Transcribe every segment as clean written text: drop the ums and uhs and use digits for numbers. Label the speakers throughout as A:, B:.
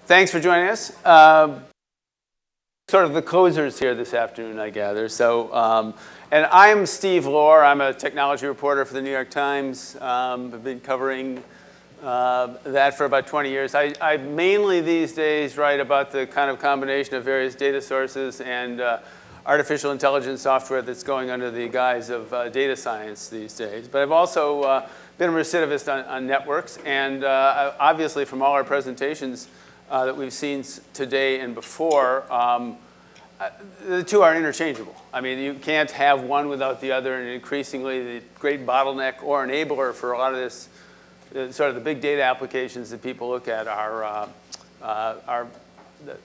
A: Thanks for joining us. Sort of the closers here this afternoon, I gather. So, and I'm Steve Lohr. I'm a technology reporter for the New York Times. I've been covering that for about 20 years. I mainly these days write about the kind of combination of various data sources and artificial intelligence software that's going under the guise of data science these days. But I've also been a recidivist on networks. And obviously, from all our presentations that we've seen today and before, the two are interchangeable. I mean, you can't have one without the other, and increasingly the great bottleneck or enabler for a lot of this, sort of the big data applications that people look at are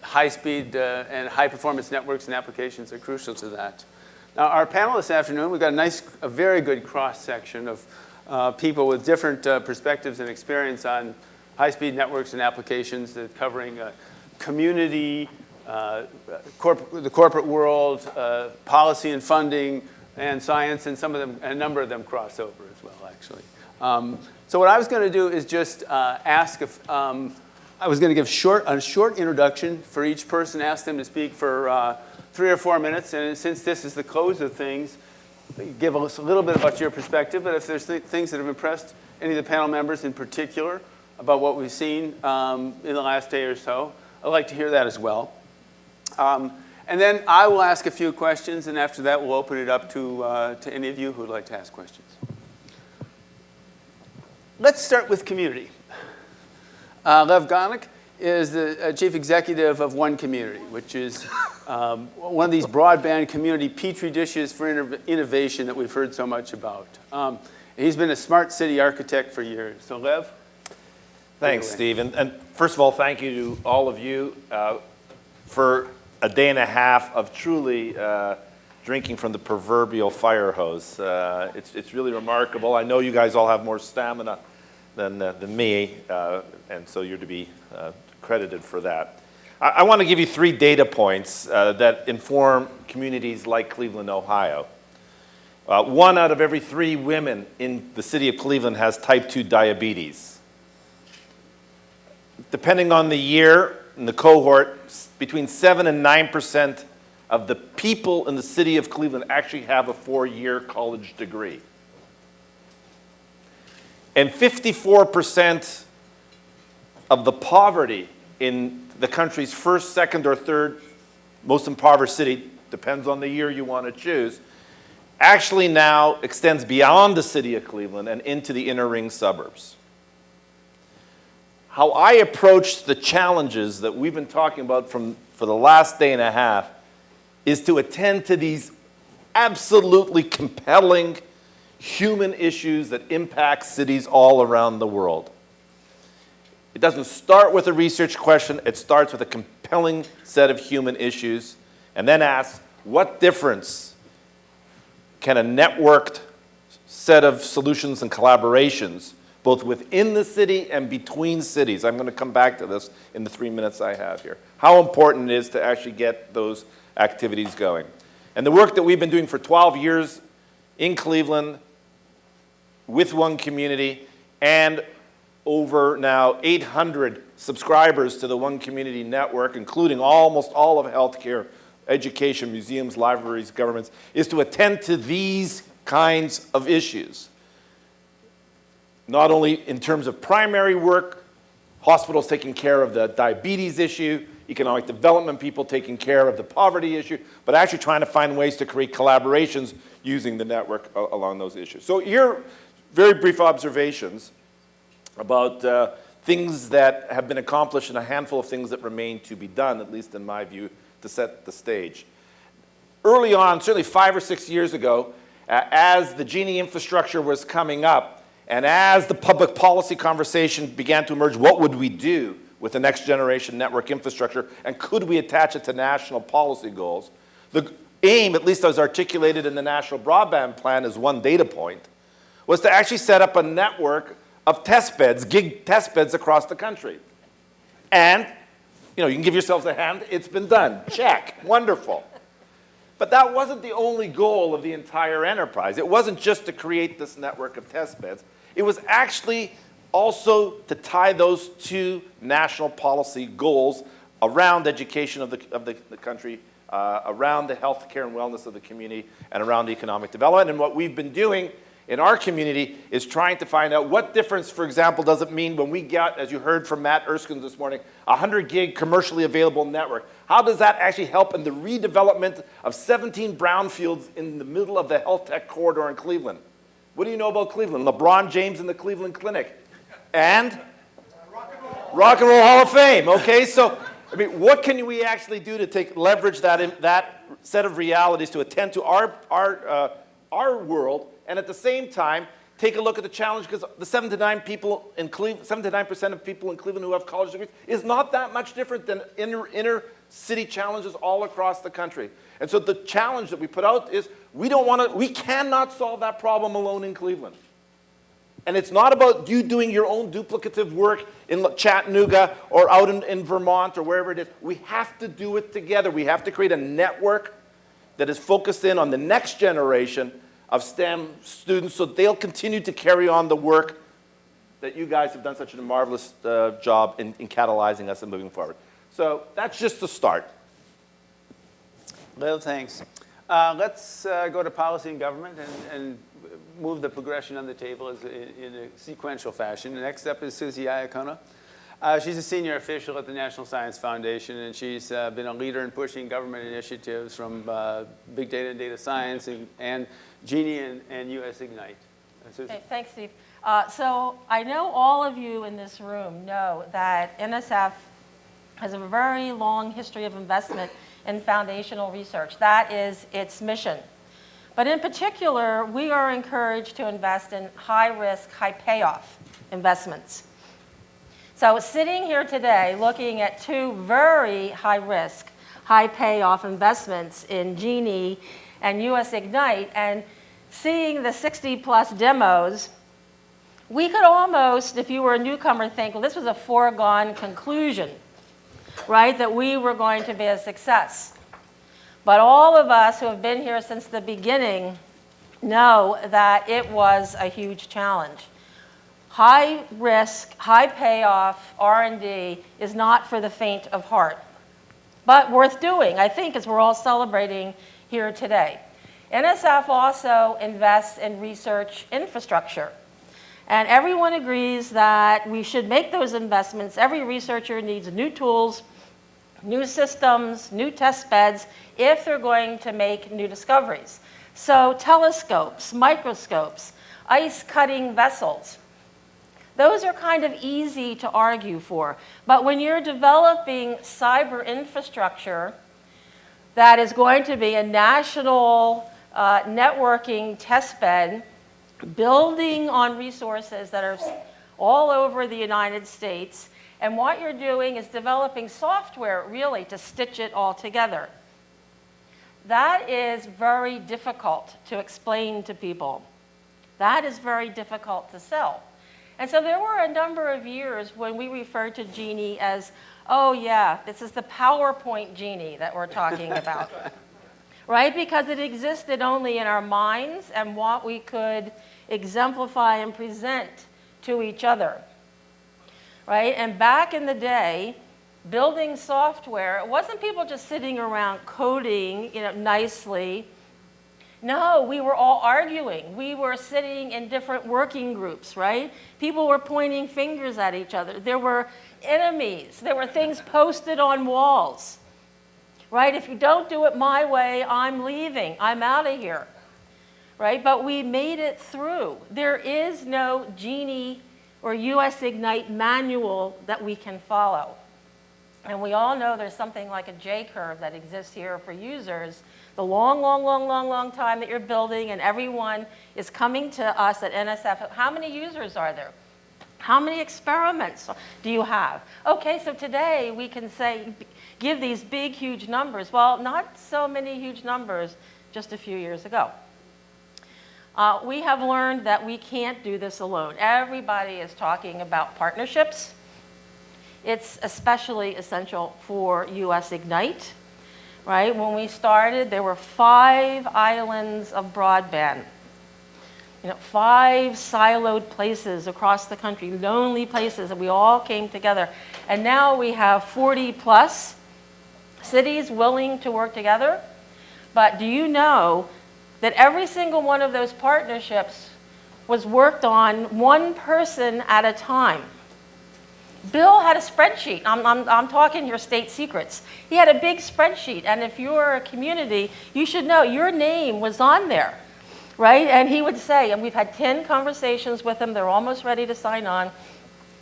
A: high-speed and high-performance networks and applications are crucial to that. Now, our panel this afternoon, we've got a very good cross-section of people with different perspectives and experience on high-speed networks and applications that covering community, the corporate world, policy and funding, and science, and a number of them cross over as well, actually. So what I was going to do is just ask if I was going to give a short introduction for each person, ask them to speak for 3 or 4 minutes, and since this is the close of things, give us a little bit about your perspective, but if there's things that have impressed any of the panel members in particular about what we've seen in the last day or so, I'd like to hear that as well. And then I will ask a few questions, and after that we'll open it up to any of you who would like to ask questions. Let's start with community. Lev Gonick is the chief executive of OneCommunity, which is one of these broadband community petri dishes for innovation that we've heard so much about. He's been a smart city architect for years. So Lev?
B: Thanks, Steve. And first of all, thank you to all of you for a day and a half of truly drinking from the proverbial fire hose. It's really remarkable. I know you guys all have more stamina than me, and so you're to be credited for that. I want to give you 3 data points that inform communities like Cleveland, Ohio. 1 out of every 3 women in the city of Cleveland has type 2 diabetes. Depending on the year and the cohort, between 7 and 9% of the people in the city of Cleveland actually have a 4-year college degree. And 54% of the poverty in the country's first, second, or third most impoverished city, depends on the year you want to choose, actually now extends beyond the city of Cleveland and into the inner ring suburbs. How I approach the challenges that we've been talking about for the last day and a half is to attend to these absolutely compelling human issues that impact cities all around the world. It doesn't start with a research question, it starts with a compelling set of human issues, and then asks, what difference can a networked set of solutions and collaborations both within the city and between cities? I'm going to come back to this in the 3 minutes I have here. How important it is to actually get those activities going. And the work that we've been doing for 12 years in Cleveland with OneCommunity and over now 800 subscribers to the OneCommunity network, including almost all of healthcare, education, museums, libraries, governments, is to attend to these kinds of issues. Not only in terms of primary work, hospitals taking care of the diabetes issue, economic development people taking care of the poverty issue, but actually trying to find ways to create collaborations using the network along those issues. So here are very brief observations about things that have been accomplished and a handful of things that remain to be done, at least in my view, to set the stage. Early on, certainly 5 or 6 years ago, as the Genie infrastructure was coming up, and as the public policy conversation began to emerge, what would we do with the next generation network infrastructure, and could we attach it to national policy goals? The aim, at least as articulated in the National Broadband Plan as one data point, was to actually set up a network of test beds, gig test beds across the country. And, you can give yourselves a hand, it's been done, check, wonderful. But that wasn't the only goal of the entire enterprise. It wasn't just to create this network of test beds. It was actually also to tie those two national policy goals around education of the country, around the health care and wellness of the community, and around economic development. And what we've been doing in our community is trying to find out what difference, for example, does it mean when we got, as you heard from Matt Erskine this morning, a 100 gig commercially available network. How does that actually help in the redevelopment of 17 brownfields in the middle of the health tech corridor in Cleveland? What do you know about Cleveland? LeBron James and the Cleveland Clinic. And? Rock and Roll Hall of Fame. Okay, so I mean, what can we actually do to leverage that set of realities to attend to our world, and at the same time take a look at the challenge, because the 79% of people in Cleveland who have college degrees is not that much different than inner city challenges all across the country. And so the challenge that we put out is we cannot solve that problem alone in Cleveland. And it's not about you doing your own duplicative work in Chattanooga or out in Vermont or wherever it is. We have to do it together. We have to create a network that is focused in on the next generation of STEM students so they'll continue to carry on the work that you guys have done such a marvelous job in catalyzing us and moving forward. So that's just the start.
A: Lev, thanks. Let's go to policy and government and move the progression on the table in a sequential fashion. The next up is Suzi Iacono. She's a senior official at the National Science Foundation, and she's been a leader in pushing government initiatives from big data and data science and Genie and US Ignite.
C: Okay, thanks, Steve. So I know all of you in this room know that NSF has a very long history of investment in foundational research. That is its mission. But in particular, we are encouraged to invest in high-risk, high-payoff investments. So sitting here today looking at two very high-risk, high-payoff investments in Genie and US Ignite and seeing the 60-plus demos, we could almost, if you were a newcomer, think, well, this was a foregone conclusion, right, that we were going to be a success. But all of us who have been here since the beginning know that it was a huge challenge. High risk, high payoff R&D is not for the faint of heart, but worth doing, I think, as we're all celebrating here today. NSF also invests in research infrastructure. And everyone agrees that we should make those investments. Every researcher needs new tools, new systems, new test beds, if they're going to make new discoveries. So telescopes, microscopes, ice-cutting vessels, those are kind of easy to argue for. But when you're developing cyber infrastructure that is going to be a national networking test bed, building on resources that are all over the United States, and what you're doing is developing software, really, to stitch it all together. That is very difficult to explain to people. That is very difficult to sell. And so there were a number of years when we referred to Genie as, oh yeah, this is the PowerPoint Genie that we're talking about. Right? Because it existed only in our minds and what we could exemplify and present to each other. Right? And back in the day, building software, it wasn't people just sitting around coding, nicely. No, we were all arguing. We were sitting in different working groups, right? People were pointing fingers at each other. There were enemies. There were things posted on walls, right? If you don't do it my way, I'm leaving. I'm out of here, right? But we made it through. There is no Genie or US Ignite manual that we can follow. And we all know there's something like a J-curve that exists here for users. The long time that you're building and everyone is coming to us at NSF. How many users are there? How many experiments do you have? Okay, so today we can say, give these big, huge numbers. Well, not so many huge numbers just a few years ago. We have learned that we can't do this alone. Everybody is talking about partnerships. It's especially essential for US Ignite, right? When we started, there were 5 islands of broadband. 5 siloed places across the country, lonely places, and we all came together. And now we have 40+ cities willing to work together. But do you know that every single one of those partnerships was worked on one person at a time? Bill had a spreadsheet. I'm talking your state secrets. He had a big spreadsheet, and if you're a community, you should know your name was on there, right? And he would say, and we've had 10 conversations with him, they're almost ready to sign on.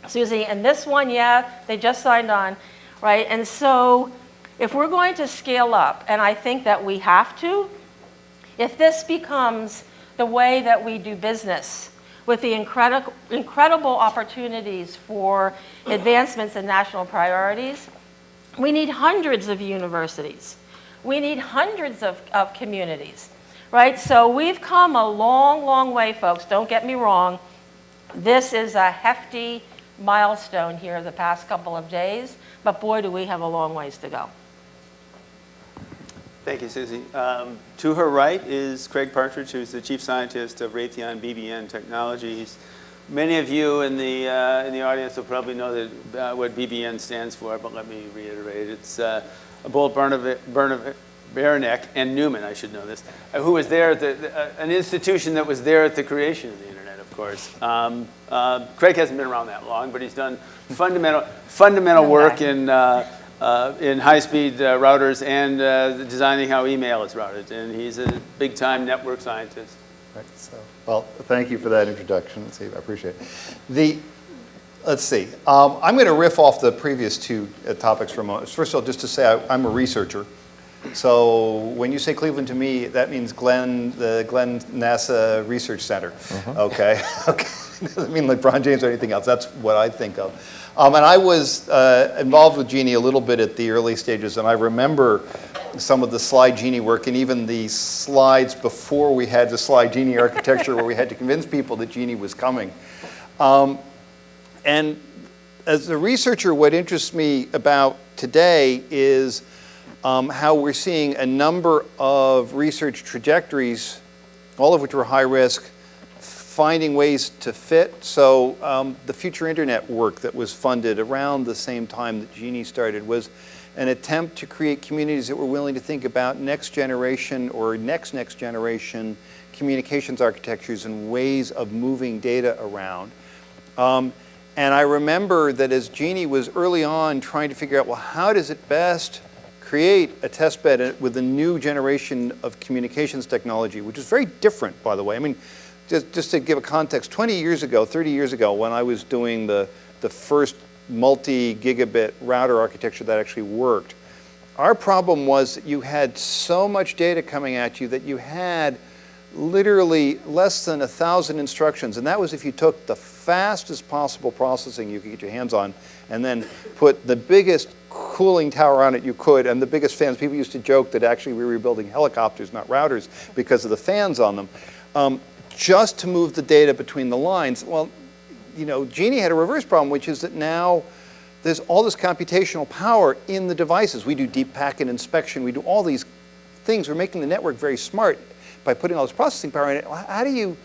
C: Suzi, and this one, yeah, they just signed on, right? And so if we're going to scale up, and I think that we have to, if this becomes the way that we do business, with the incredible opportunities for advancements in national priorities, we need hundreds of universities. We need hundreds of communities, right? So we've come a long, long way, folks. Don't get me wrong. This is a hefty milestone here the past couple of days, but boy, do we have a long ways to go.
A: Thank you, Suzi. To her right is Craig Partridge, who's the chief scientist of Ratheon BBN Technologies. Many of you in the audience will probably know that, what BBN stands for, but let me reiterate. It's Bolt, Beranek, and Newman, I should know this, who was there at an institution that was there at the creation of the internet, of course. Craig hasn't been around that long, but he's done fundamental work in high-speed routers and designing how email is routed. And he's a big-time network scientist.
D: Right, so, well, thank you for that introduction. I appreciate it. Let's see. I'm going to riff off the previous two topics for a moment. First of all, just to say I'm a researcher. So when you say Cleveland to me, that means the Glenn NASA Research Center. Okay. Okay. Doesn't mean LeBron James or anything else. That's what I think of. And I was involved with Genie a little bit at the early stages, and I remember some of the slide Genie work, and even the slides before we had the slide Genie architecture, where we had to convince people that Genie was coming. And as a researcher, what interests me about today is how we're seeing a number of research trajectories, all of which were high risk, finding ways to fit. So the Future Internet work that was funded around the same time that Genie started was an attempt to create communities that were willing to think about next generation or next generation communications architectures and ways of moving data around. And I remember that as Genie was early on trying to figure out, well, how does it best create a testbed with a new generation of communications technology, which is very different, by the way. I mean, just to give a context, 20 years ago, 30 years ago, when I was doing the first multi-gigabit router architecture that actually worked, our problem was that you had so much data coming at you that you had literally less than 1,000 instructions, and that was if you took the fastest possible processing you could get your hands on and then put the biggest cooling tower on it you could and the biggest fans. People used to joke that actually we were building helicopters, not routers, because of the fans on them, just to move the data between the lines. Well, you know, Genie had a reverse problem, which is that now there's all this computational power in the devices. We do deep packet inspection. We do all these things. We're making the network very smart by putting all this processing power in it. How do you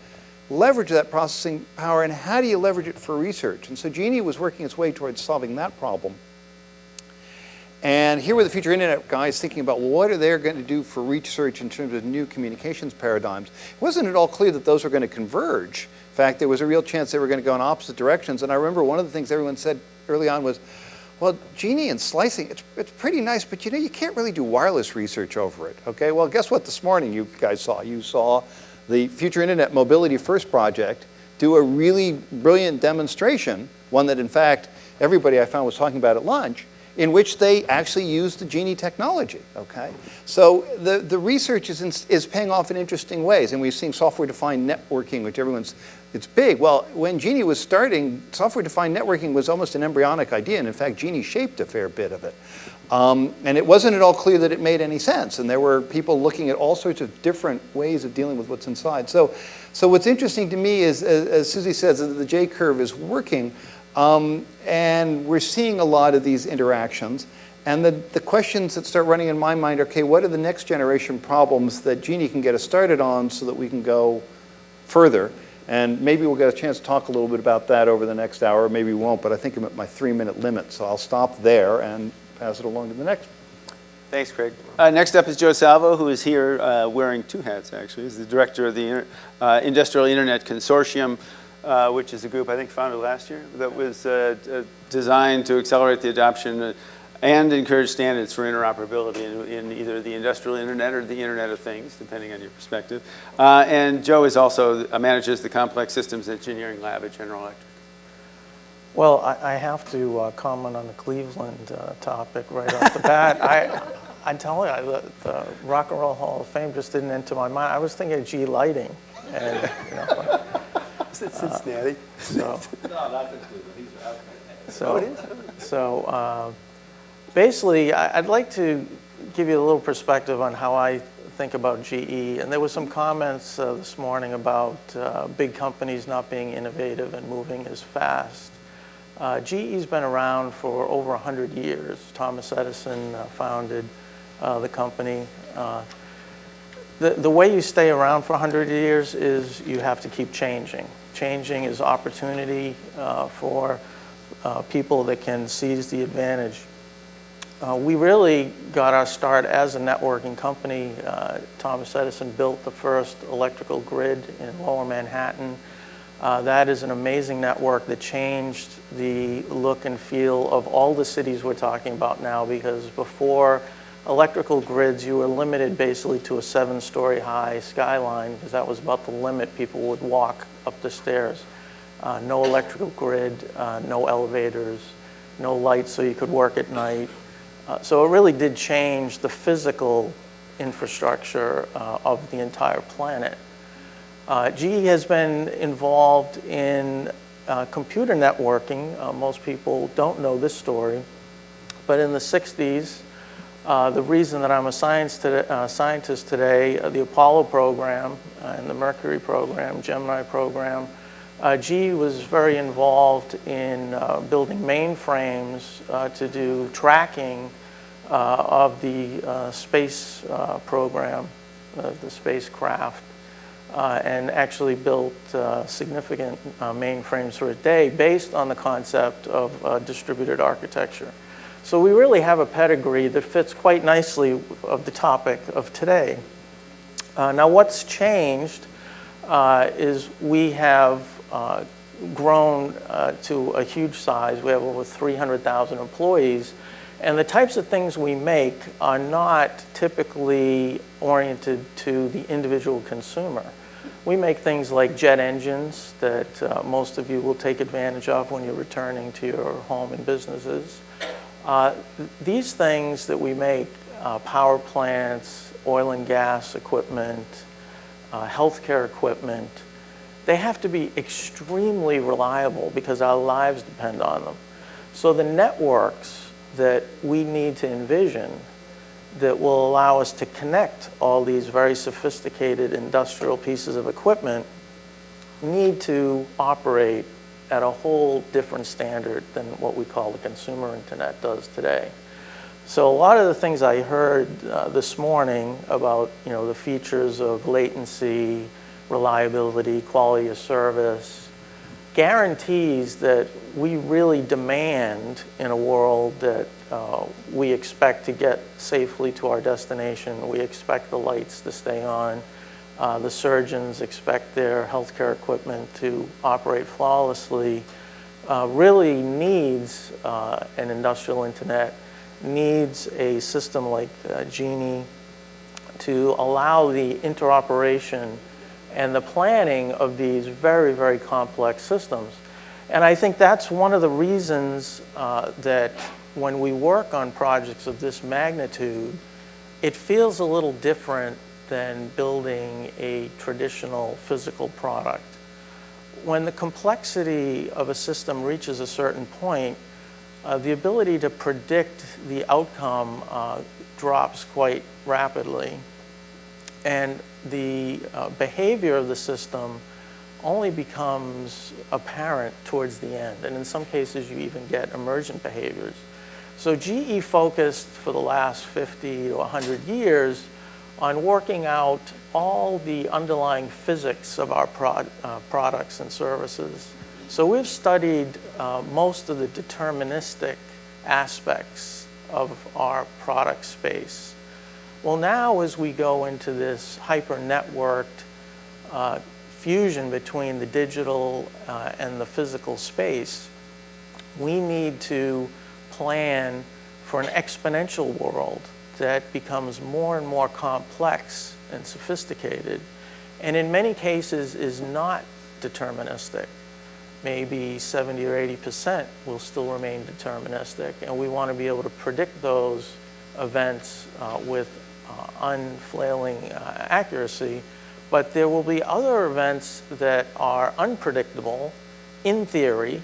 D: leverage that processing power, and how do you leverage it for research? And so Genie was working its way towards solving that problem. And here were the Future Internet guys thinking about what are they going to do for research in terms of new communications paradigms. It wasn't at all clear that those were going to converge. In fact, there was a real chance they were going to go in opposite directions. And I remember one of the things everyone said early on was, well, Genie and slicing, it's pretty nice, but you know, you can't really do wireless research over it. Okay, well, guess what this morning you guys saw? You saw the Future Internet Mobility First project do a really brilliant demonstration, one that in fact everybody I found was talking about at lunch, in which they actually used the Genie technology, okay? So the research is paying off in interesting ways, and we've seen software-defined networking, which it's big. Well, when Genie was starting, software-defined networking was almost an embryonic idea, and in fact, Genie shaped a fair bit of it. And it wasn't at all clear that it made any sense, and there were people looking at all sorts of different ways of dealing with what's inside. So what's interesting to me is, as Suzi says, the J-curve is working, and we're seeing a lot of these interactions. And the questions that start running in my mind are, okay, what are the next generation problems that Genie can get us started on so that we can go further? And maybe we'll get a chance to talk a little bit about that over the next hour. Maybe we won't, but I think I'm at my 3-minute limit. So I'll stop there and pass it along to the next.
A: Thanks, Craig. Next up is Joe Salvo, who is here wearing 2 hats, actually. He's the director of the Industrial Internet Consortium, which is a group I think founded last year that was designed to accelerate the adoption and encourage standards for interoperability in either the industrial internet or the Internet of Things, depending on your perspective. And Joe is also manages the Complex Systems Engineering Lab at General Electric.
E: Well, I have to comment on the Cleveland topic right off the bat. I tell you, the Rock and Roll Hall of Fame just didn't enter my mind. I was thinking of G Lighting, and you know.
A: Is it Cincinnati?
E: So,
B: No, not in Cleveland. These are out.
E: so, so basically, I'd like to give you a little perspective on how I think about GE. And there were some comments this morning about big companies not being innovative and moving as fast. GE's been around for over 100 years. Thomas Edison founded the company. The way you stay around for 100 years is you have to keep changing. Changing is opportunity for people that can seize the advantage. We really got our start as a networking company. Thomas Edison built the first electrical grid in Lower Manhattan. That is an amazing network that changed the look and feel of all the cities we're talking about now, because before electrical grids, you were limited basically to a 7-story high skyline, because that was about the limit people would walk up the stairs. No electrical grid, no elevators, no lights so you could work at night. So it really did change the physical infrastructure of the entire planet. GE has been involved in computer networking. Most people don't know this story, but in the 60s, the reason that I'm a scientist today, the Apollo program and the Mercury program, Gemini program, GE was very involved in building mainframes to do tracking of the space program, the spacecraft. And actually built significant mainframes for a day based on the concept of distributed architecture. So we really have a pedigree that fits quite nicely of the topic of today. Now what's changed is we have grown to a huge size. We have over 300,000 employees. And the types of things we make are not typically oriented to the individual consumer. We make things like jet engines that most of you will take advantage of when you're returning to your home and businesses. These things that we make, power plants, oil and gas equipment, healthcare equipment, they have to be extremely reliable because our lives depend on them. So the networks that we need to envision that will allow us to connect all these very sophisticated industrial pieces of equipment need to operate at a whole different standard than what we call the consumer internet does today. So a lot of the things I heard this morning about the features of latency, reliability, quality of service, guarantees that we really demand in a world that we expect to get safely to our destination. We expect the lights to stay on. The surgeons expect their healthcare equipment to operate flawlessly. Really needs an industrial internet, needs a system like Genie to allow the interoperation and the planning of these very, very complex systems. And I think that's one of the reasons that when we work on projects of this magnitude, it feels a little different than building a traditional physical product. When the complexity of a system reaches a certain point, the ability to predict the outcome drops quite rapidly. And the behavior of the system only becomes apparent towards the end. And in some cases, you even get emergent behaviors. So GE focused for the last 50 to 100 years on working out all the underlying physics of our products and services. So we've studied most of the deterministic aspects of our product space. Well, now as we go into this hyper-networked fusion between the digital and the physical space, we need to plan for an exponential world that becomes more and more complex and sophisticated, and in many cases is not deterministic. Maybe 70 or 80% will still remain deterministic, and we want to be able to predict those events with unflailing accuracy. But there will be other events that are unpredictable in theory,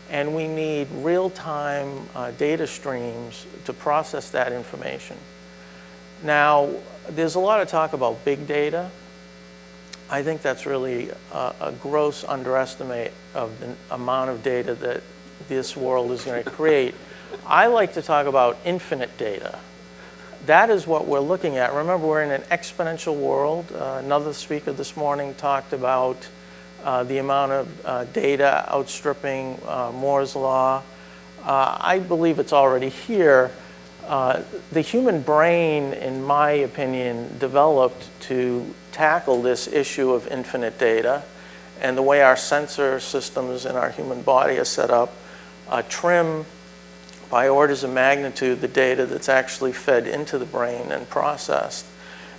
E: and we need real-time data streams to process that information. Now, there's a lot of talk about big data. I think that's really a gross underestimate of the amount of data that this world is going to create. I like to talk about infinite data. That is what we're looking at. Remember, we're in an exponential world. Another speaker this morning talked about the amount of data outstripping Moore's law. I believe it's already here. The human brain, in my opinion, developed to tackle this issue of infinite data, and the way our sensor systems in our human body are set up trim by orders of magnitude the data that's actually fed into the brain and processed.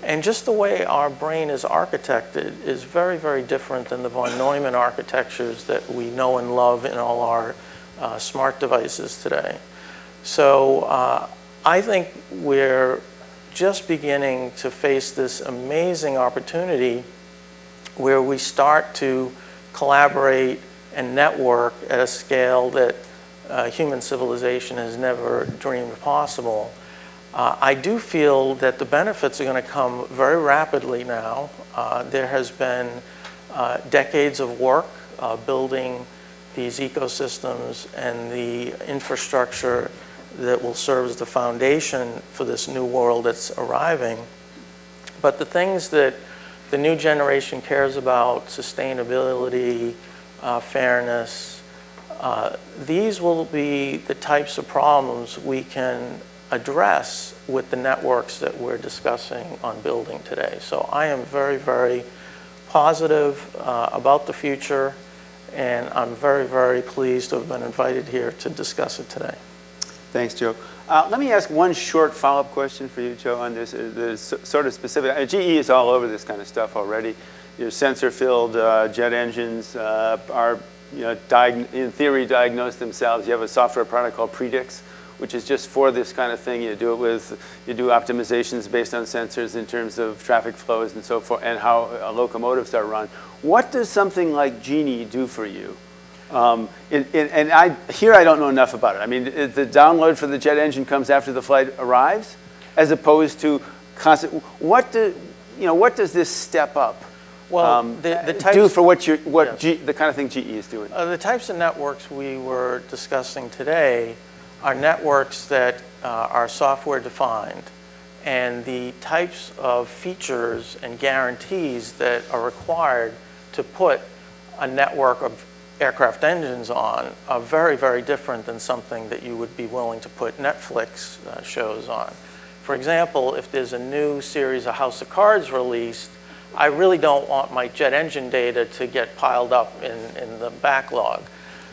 E: And just the way our brain is architected is very, very different than the von Neumann architectures that we know and love in all our smart devices today. So I think we're just beginning to face this amazing opportunity where we start to collaborate and network at a scale that human civilization has never dreamed possible. I do feel that the benefits are going to come very rapidly now. There has been decades of work building these ecosystems and the infrastructure that will serve as the foundation for this new world that's arriving. But the things that the new generation cares about, sustainability, fairness, these will be the types of problems we can address with the networks that we're discussing on building today. So I am very, very positive about the future, and I'm very, very pleased to have been invited here to discuss it today.
A: Thanks, Joe. Let me ask one short follow-up question for you, Joe, on this sort of specific. GE is all over this kind of stuff already. Your sensor-filled jet engines are, in theory, diagnose themselves. You have a software product called Predix, which is just for this kind of thing. You do optimizations based on sensors in terms of traffic flows and so forth, and how locomotives are run. What does something like Genie do for you? And I don't know enough about it. I mean, the download for the jet engine comes after the flight arrives, as opposed to constant. What does this step up
E: the types,
A: do for the kind of thing GE is doing?
E: The types of networks we were discussing today are networks that are software defined, and the types of features and guarantees that are required to put a network of aircraft engines on are very, very different than something that you would be willing to put Netflix shows on. For example, if there's a new series of House of Cards released, I really don't want my jet engine data to get piled up in the backlog.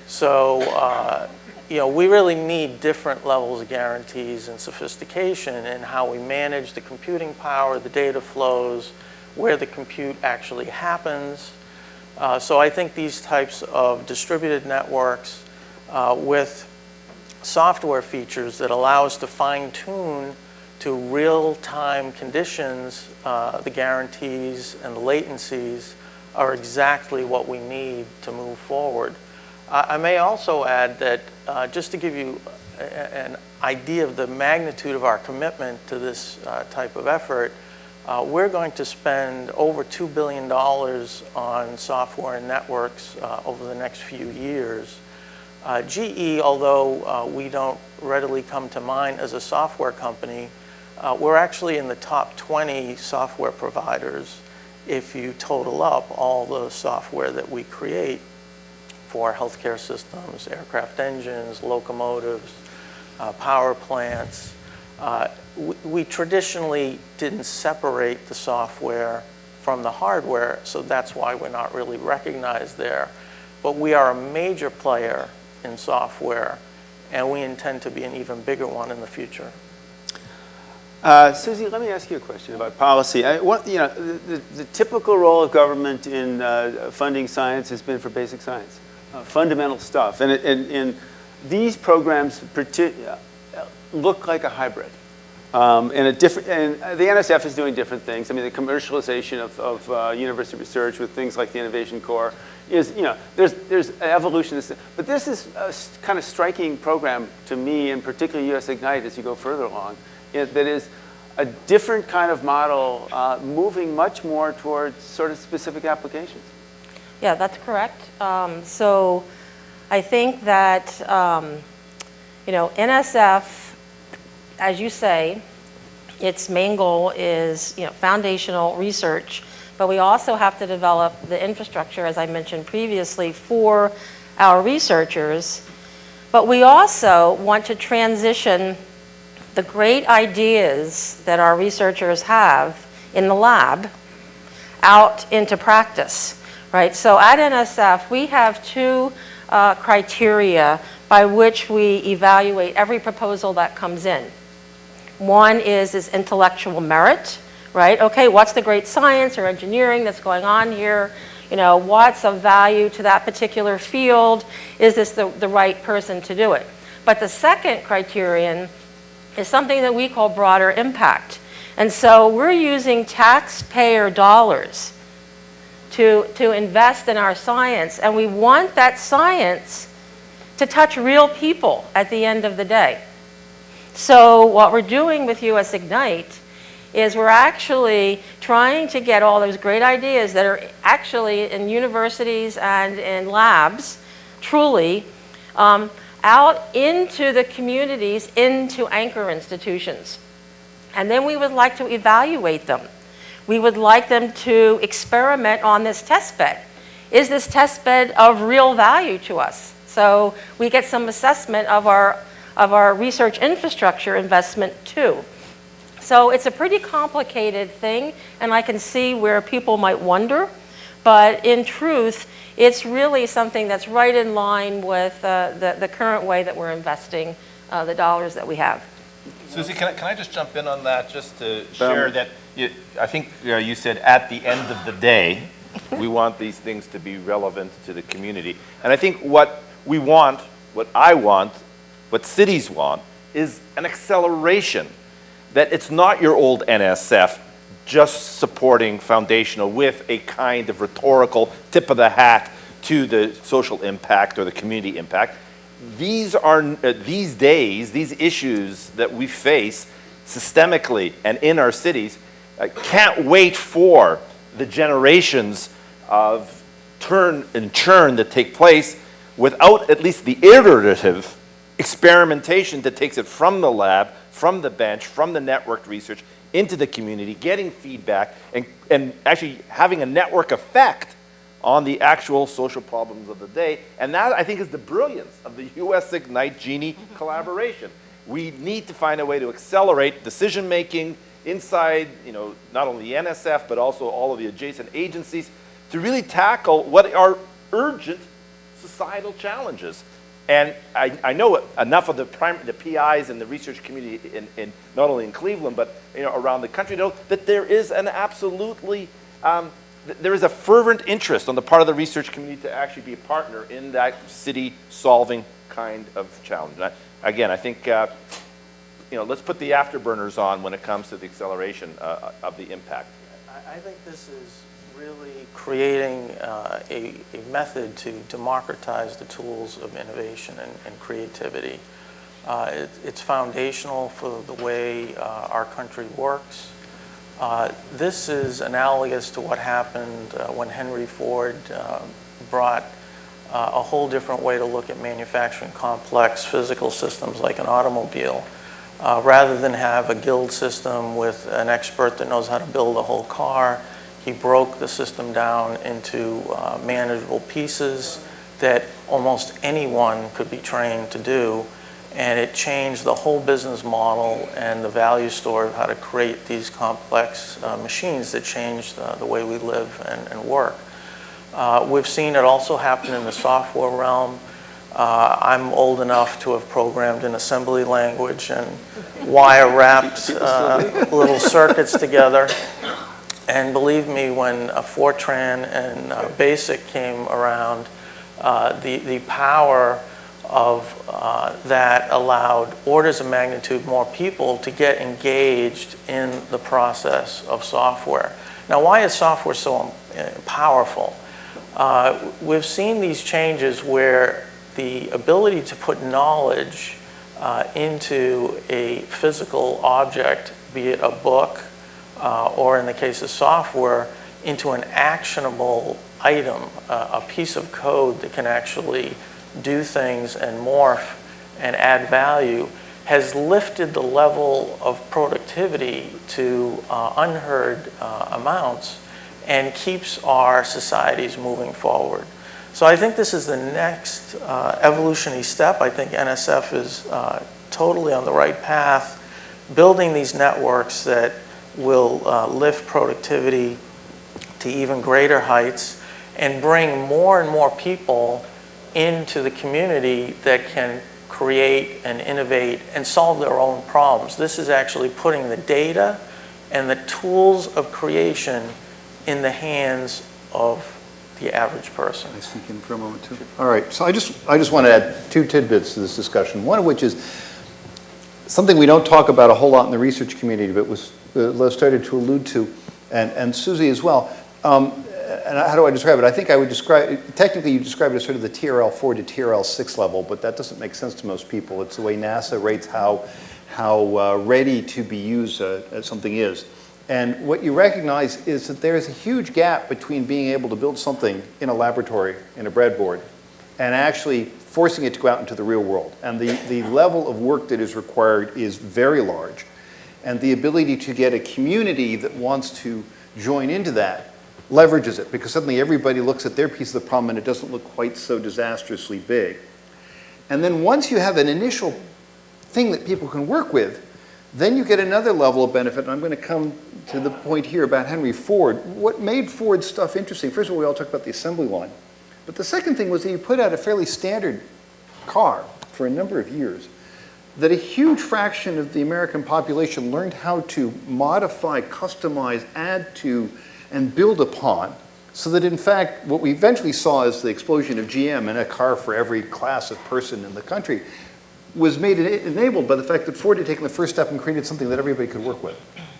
E: So we really need different levels of guarantees and sophistication in how we manage the computing power, the data flows, where the compute actually happens. So I think these types of distributed networks with software features that allow us to fine-tune to real-time conditions, the guarantees and the latencies are exactly what we need to move forward. I may also add that just to give you an idea of the magnitude of our commitment to this type of effort, we're going to spend over $2 billion on software and networks over the next few years. GE, although we don't readily come to mind as a software company, We're actually in the top 20 software providers if you total up all the software that we create for healthcare systems, aircraft engines, locomotives, power plants. We traditionally didn't separate the software from the hardware, so that's why we're not really recognized there. But we are a major player in software, and we intend to be an even bigger one in the future.
A: Suzi, let me ask you a question about policy. The typical role of government in funding science has been for basic science, fundamental stuff. And these programs look like a hybrid. And the NSF is doing different things. I mean, the commercialization of university research with things like the Innovation Corps is, there's an evolution. But this is a kind of striking program to me, and particularly US Ignite as you go further along, that is a different kind of model, moving much more towards sort of specific applications.
C: Yeah, that's correct. So I think that, NSF, as you say, its main goal is foundational research, but we also have to develop the infrastructure, as I mentioned previously, for our researchers. But we also want to transition the great ideas that our researchers have in the lab out into practice, right? So at NSF, we have two criteria by which we evaluate every proposal that comes in. One is intellectual merit, right? Okay, what's the great science or engineering that's going on here? What's of value to that particular field? Is this the right person to do it? But the second criterion is something that we call broader impact. And so we're using taxpayer dollars to invest in our science, and we want that science to touch real people at the end of the day. So what we're doing with US Ignite is we're actually trying to get all those great ideas that are actually in universities and in labs, truly, out into the communities, into anchor institutions. And then we would like to evaluate them. We would like them to experiment on this test bed. Is this test bed of real value to us? So we get some assessment of our research infrastructure investment too. So it's a pretty complicated thing, and I can see where people might wonder, but in truth, it's really something that's right in line with the current way that we're investing the dollars that we have.
B: Suzi, can I just jump in on that, just to share that I think you said at the end of the day, we want these things to be relevant to the community. And I think what we want, what I want, what cities want, is an acceleration. That it's not your old NSF just supporting foundational with a kind of rhetorical tip of the hat to the social impact or the community impact. These days, these issues that we face systemically and in our cities can't wait for the generations of turn and churn that take place without at least the iterative experimentation that takes it from the lab, from the bench, from the networked research, into the community, getting feedback, and actually having a network effect on the actual social problems of the day. And that, I think, is the brilliance of the US Ignite Genie collaboration. We need to find a way to accelerate decision-making inside, not only the NSF, but also all of the adjacent agencies to really tackle what are urgent societal challenges. And I know enough of the PIs and the research community in not only in Cleveland, but around the country, know that there is an absolutely, there is a fervent interest on the part of the research community to actually be a partner in that city-solving kind of challenge. And again, I think, let's put the afterburners on when it comes to the acceleration of the impact.
E: I think this is really creating a method to democratize the tools of innovation and creativity. It's foundational for the way our country works. This is analogous to what happened when Henry Ford brought a whole different way to look at manufacturing complex physical systems like an automobile. Rather than have a guild system with an expert that knows how to build a whole car, he broke the system down into manageable pieces that almost anyone could be trained to do. And it changed the whole business model and the value story of how to create these complex machines that change the way we live and work. We've seen it also happen in the software realm. I'm old enough to have programmed in assembly language and wire-wrapped little circuits together. And believe me, when Fortran and BASIC came around, the power of that allowed orders of magnitude more people to get engaged in the process of software. Now, why is software so powerful? We've seen these changes where the ability to put knowledge into a physical object, be it a book, or in the case of software, into an actionable item, a piece of code that can actually do things and morph and add value, has lifted the level of productivity to unheard amounts and keeps our societies moving forward. So I think this is the next evolutionary step. I think NSF is totally on the right path, building these networks that will lift productivity to even greater heights and bring more and more people into the community that can create and innovate and solve their own problems. This is actually putting the data and the tools of creation in the hands of the average person.
D: Can I sneak in for a moment too? All right, so I just want to add two tidbits to this discussion. One of which is something we don't talk about a whole lot in the research community, but was Lev started to allude to, and Suzi as well. And how do I describe it? I think I would describe, technically you describe it as sort of the TRL4 to TRL6 level, but that doesn't make sense to most people. It's the way NASA rates how ready to be used something is. And what you recognize is that there is a huge gap between being able to build something in a laboratory, in a breadboard, and actually forcing it to go out into the real world. And the level of work that is required is very large. And the ability to get a community that wants to join into that leverages it, because suddenly everybody looks at their piece of the problem and it doesn't look quite so disastrously big. And then once you have an initial thing that people can work with, then you get another level of benefit. And I'm going to come to the point here about Henry Ford. What made Ford's stuff interesting, first of all, we all talked about the assembly line. But the second thing was that you put out a fairly standard car for a number of years, that a huge fraction of the American population learned how to modify, customize, add to, and build upon, so that in fact, what we eventually saw is the explosion of GM and a car for every class of person in the country was enabled by the fact that Ford had taken the first step and created something that everybody could work with.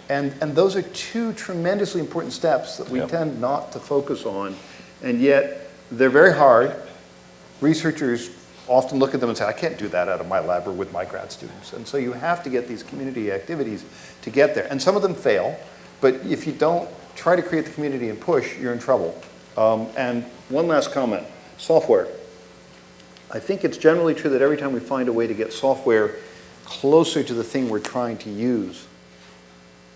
D: And those are two tremendously important steps that we tend not to focus on, and yet they're very hard. Researchers often look at them and say, I can't do that out of my lab or with my grad students. And so you have to get these community activities to get there. And some of them fail, but if you don't try to create the community and push, you're in trouble. And one last comment, software. I think it's generally true that every time we find a way to get software closer to the thing we're trying to use,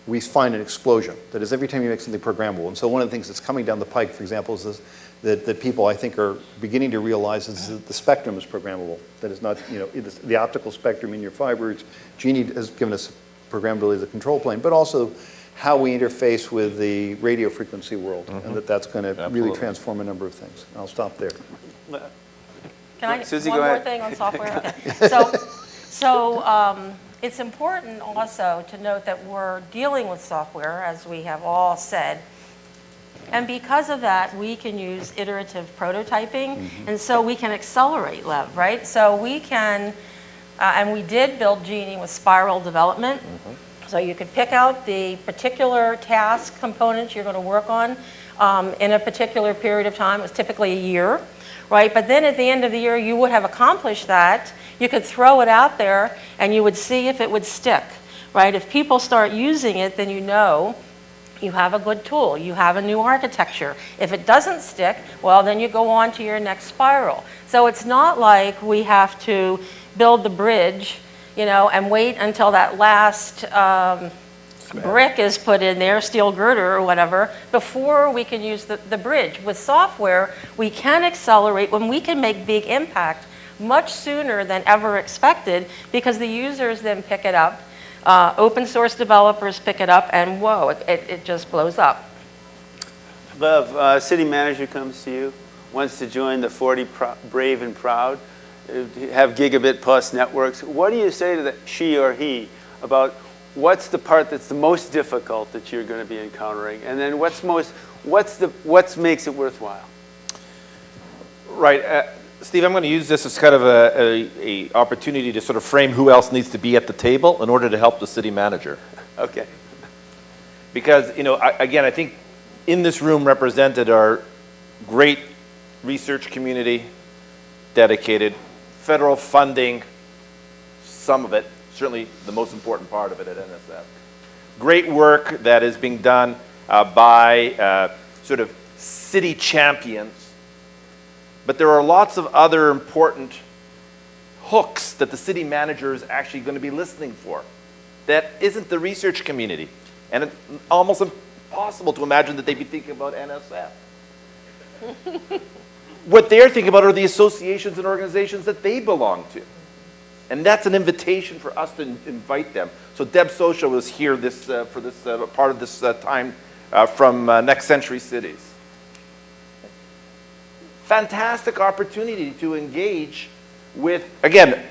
D: we find an explosion. That is, every time you make something programmable. And so one of the things that's coming down the pike, for example, is this, that people I think are beginning to realize is that the spectrum is programmable. That is not, the optical spectrum in your fibers. Genie has given us programmability as a control plane, but also how we interface with the radio frequency world, and that's going to really transform a number of things. And I'll stop there.
C: Can I,
A: Suzi,
C: one
A: go
C: more
A: ahead.
C: thing on software? Okay. So it's important also to note that we're dealing with software, as we have all said. And because of that, we can use iterative prototyping, and so we can accelerate Lev, right? So we can, and we did build Genie with spiral development. So you could pick out the particular task components you're going to work on in a particular period of time. It was typically a year, right? But then at the end of the year, you would have accomplished that. You could throw it out there, and you would see if it would stick, right? If people start using it, then you know you have a good tool. You have a new architecture. If it doesn't stick, well, then you go on to your next spiral. So it's not like we have to build the bridge, and wait until that last brick is put in there, steel girder or whatever, before we can use the bridge. With software, we can accelerate when we can make big impact much sooner than ever expected, because the users then pick it up, open source developers pick it up, and whoa, it just blows up.
A: Lev, city manager comes to you, wants to join the 40 brave and proud, have gigabit plus networks. What do you say to she or he about what's the part that's the most difficult that you're going to be encountering, and then what makes it worthwhile?
B: Right. Steve, I'm going to use this as kind of a opportunity to sort of frame who else needs to be at the table in order to help the city manager.
A: Okay.
B: Because, again, I think in this room represented are great research community, dedicated, federal funding, some of it, certainly the most important part of it at NSF. Great work that is being done by sort of city champions. But there are lots of other important hooks that the city manager is actually going to be listening for. That isn't the research community. And it's almost impossible to imagine that they'd be thinking about NSF. What they're thinking about are the associations and organizations that they belong to. And that's an invitation for us to invite them. So Deb Socha was here for this part of this time from Next Century Cities. Fantastic opportunity to engage with, again,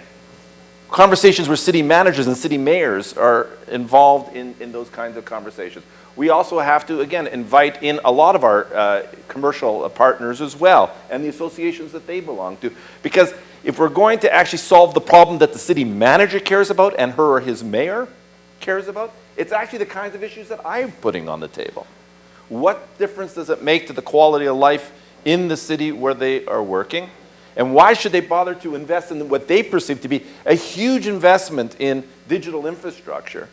B: conversations where city managers and city mayors are involved in those kinds of conversations. We also have to, again, invite in a lot of our commercial partners as well, and the associations that they belong to. Because if we're going to actually solve the problem that the city manager cares about and her or his mayor cares about, it's actually the kinds of issues that I'm putting on the table. What difference does it make to the quality of life in the city where they are working? And why should they bother to invest in what they perceive to be a huge investment in digital infrastructure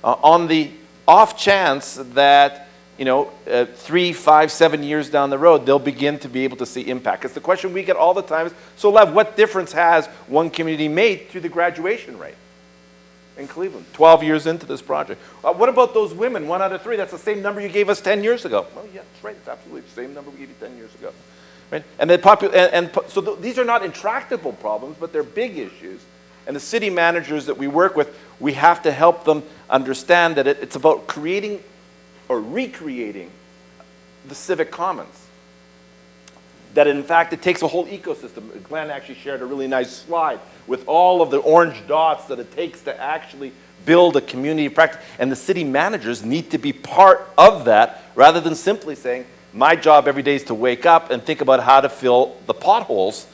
B: on the off chance that 3, 5, 7 years down the road, they'll begin to be able to see impact? It's the question we get all the time. So Lev, what difference has OneCommunity made to the graduation rate in Cleveland, 12 years into this project? What about those women, 1 out of 3? That's the same number you gave us 10 years ago. Well, yeah, that's right. It's absolutely the same number we gave you 10 years ago. Right? And so these are not intractable problems, but they're big issues. And the city managers that we work with, we have to help them understand that it's about creating or recreating the civic commons. That in fact, it takes a whole ecosystem. Glenn actually shared a really nice slide with all of the orange dots that it takes to actually build a community of practice. And the city managers need to be part of that, rather than simply saying, my job every day is to wake up and think about how to fill the potholes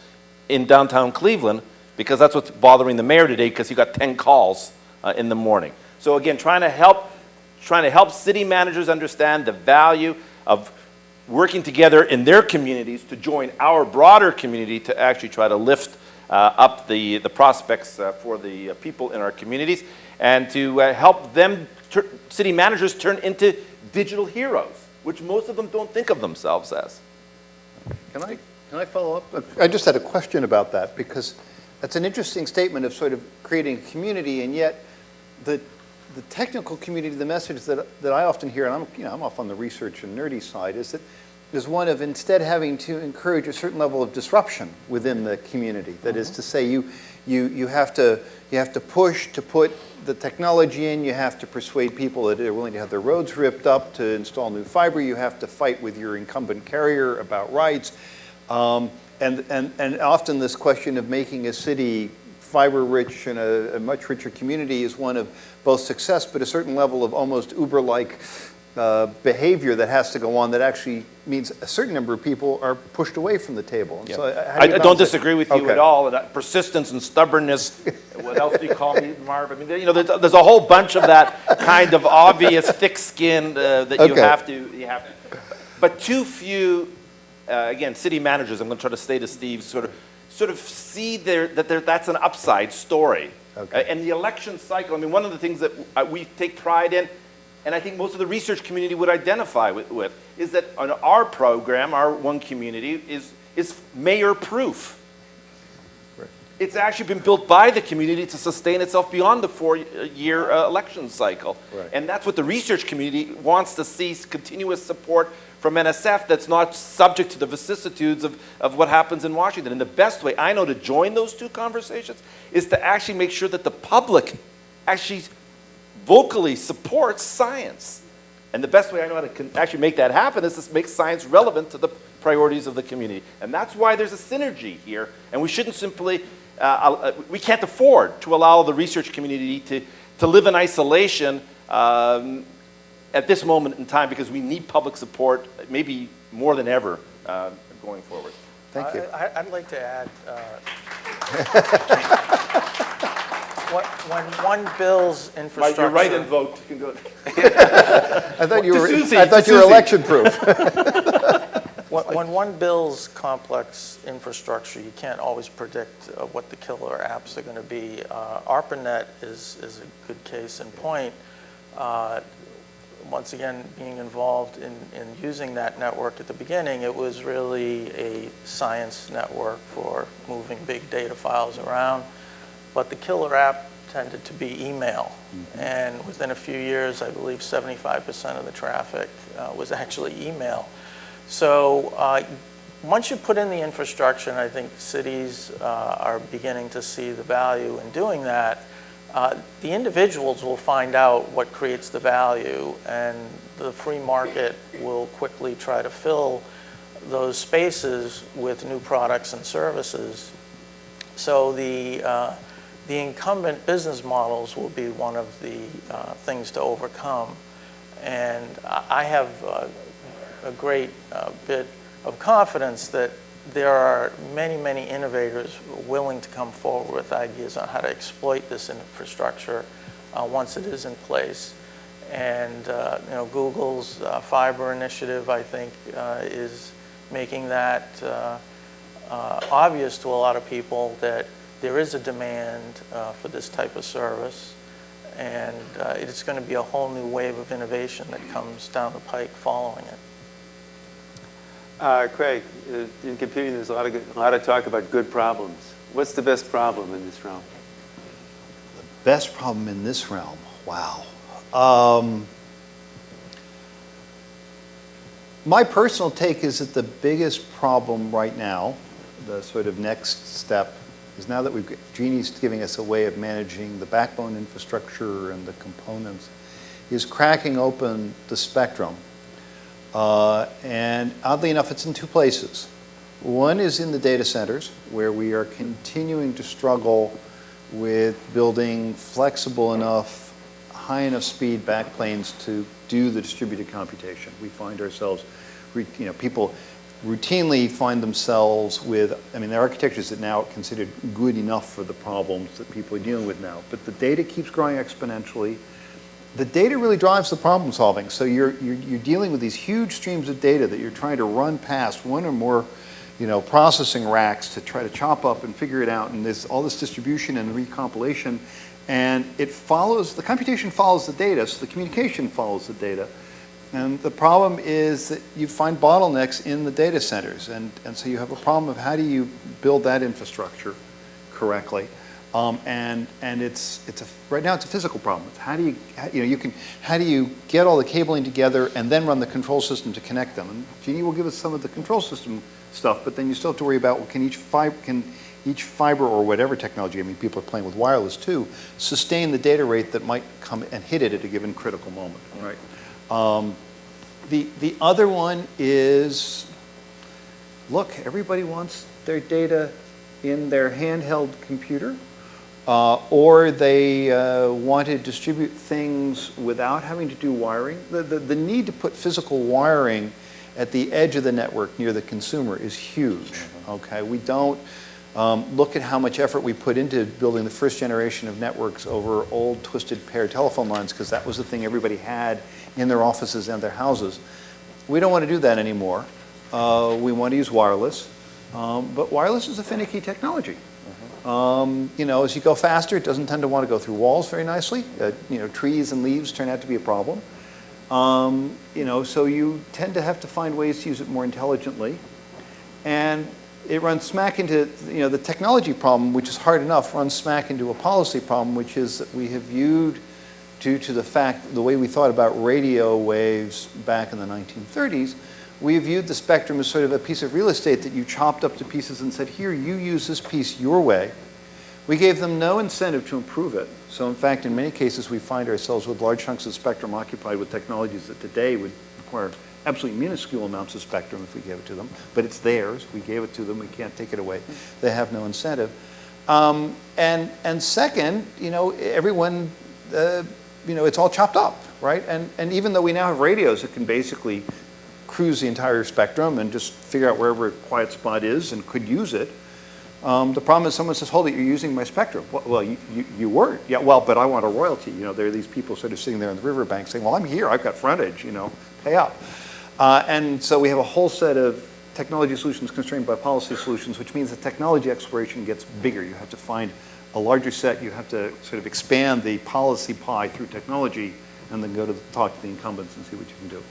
B: in downtown Cleveland, because that's what's bothering the mayor today, because he got 10 calls in the morning. So again, trying to help city managers understand the value of working together in their communities to join our broader community to actually try to lift up the prospects for the people in our communities, and to help them, city managers, turn into digital heroes, which most of them don't think of themselves as.
D: Can I follow up? I just had a question about that, because that's an interesting statement of sort of creating a community, and yet the technical community, the message that I often hear, and I'm off on the research and nerdy side, is one of instead having to encourage a certain level of disruption within the community. That is to say, you have to push to put the technology in. You have to persuade people that they're willing to have their roads ripped up to install new fiber. You have to fight with your incumbent carrier about rights, and often this question of making a city fiber-rich and a much richer community is one of both success, but a certain level of almost Uber-like behavior that has to go on that actually means a certain number of people are pushed away from the table. And
B: yeah.
D: So
B: I don't disagree with you
D: Okay.
B: at all. That persistence and stubbornness. What else do you call me, Marv? I mean, there's a whole bunch of that kind of obvious thick skin that you have to. But too few, again, city managers. I'm going to try to say to Steve, sort of see that's an upside story.
D: Okay.
B: And the election cycle. I mean, one of the things that we take pride in, and I think most of the research community would identify with is that on our program, our OneCommunity is mayor-proof.
D: Right.
B: It's actually been built by the community to sustain itself beyond the 4-year election cycle.
D: Right.
B: And that's what the research community wants to see, continuous support from NSF that's not subject to the vicissitudes of what happens in Washington. And the best way I know to join those two conversations is to actually make sure that the public actually vocally supports science. And the best way I know how to actually make that happen is to make science relevant to the priorities of the community. And that's why there's a synergy here. And we shouldn't simply, we can't afford to allow the research community to live in isolation at this moment in time, because we need public support, maybe more than ever, going forward.
D: Thank you.
E: I'd like to add, when one builds infrastructure.
B: You're right and vote. You can go.
D: I thought you were,
B: Suzi,
D: I thought you were
B: Suzi.
D: election proof.
E: When one builds complex infrastructure, you can't always predict what the killer apps are going to be. ARPANET is a good case in point. Once again, being involved in using that network at the beginning, it was really a science network for moving big data files around. But the killer app tended to be email. Mm-hmm. And within a few years, I believe 75% of the traffic was actually email. So once you put in the infrastructure, and I think cities are beginning to see the value in doing that, the individuals will find out what creates the value, and the free market will quickly try to fill those spaces with new products and services. So the incumbent business models will be one of the things to overcome. And I have a great bit of confidence that there are many, many innovators willing to come forward with ideas on how to exploit this infrastructure once it is in place. And Google's fiber initiative, I think, is making that obvious to a lot of people that there is a demand for this type of service. And it's going to be a whole new wave of innovation that comes down the pike following it.
A: Craig, in computing, there's a lot of talk about good problems. What's the best problem in this realm?
D: The best problem in this realm? Wow. My personal take is that the biggest problem right now, the sort of next step, is now that Genie's giving us a way of managing the backbone infrastructure and the components, is cracking open the spectrum. And oddly enough, it's in two places. One is in the data centers, where we are continuing to struggle with building flexible enough, high enough speed backplanes to do the distributed computation. We find ourselves, people routinely find themselves with, there are architectures that now are considered good enough for the problems that people are dealing with now. But the data keeps growing exponentially. The data really drives the problem solving. So you're dealing with these huge streams of data that you're trying to run past one or more processing racks to try to chop up and figure it out, and there's all this distribution and recompilation, and the computation follows the data, so the communication follows the data. And the problem is that you find bottlenecks in the data centers, and so you have a problem of how do you build that infrastructure correctly. And right now it's a physical problem. It's how do you get all the cabling together and then run the control system to connect them? And Genie will give us some of the control system stuff, but then you still have to worry about, well, can each fiber or whatever technology, people are playing with wireless too, sustain the data rate that might come and hit it at a given critical moment, right? The other one is, look, everybody wants their data in their handheld computer. Or they want to distribute things without having to do wiring. The need to put physical wiring at the edge of the network near the consumer is huge. Okay, we don't look at how much effort we put into building the first generation of networks over old twisted paired telephone lines, because that was the thing everybody had in their offices and their houses. We don't want to do that anymore. We want to use wireless, but wireless is a finicky technology. As you go faster, it doesn't tend to want to go through walls very nicely. Trees and leaves turn out to be a problem. So you tend to have to find ways to use it more intelligently. And it runs smack into, the technology problem, which is hard enough, runs smack into a policy problem, which is that we have viewed, due to the fact, the way we thought about radio waves back in the 1930s, we viewed the spectrum as sort of a piece of real estate that you chopped up to pieces and said, here, you use this piece your way. We gave them no incentive to improve it. So in fact, in many cases, we find ourselves with large chunks of spectrum occupied with technologies that today would require absolutely minuscule amounts of spectrum if we gave it to them, but it's theirs. We gave it to them. We can't take it away. They have no incentive. And second, everyone, it's all chopped up, right? And even though we now have radios that can basically cruise the entire spectrum and just figure out wherever a quiet spot is and could use it, the problem is someone says, hold it, you're using my spectrum. Well, you weren't. Yeah, well, but I want a royalty. There are these people sort of sitting there on the riverbank saying, well, I'm here. I've got frontage, pay up. And so we have a whole set of technology solutions constrained by policy solutions, which means that technology exploration gets bigger. You have to find a larger set. You have to sort of expand the policy pie through technology and then talk to the incumbents and see what you can do.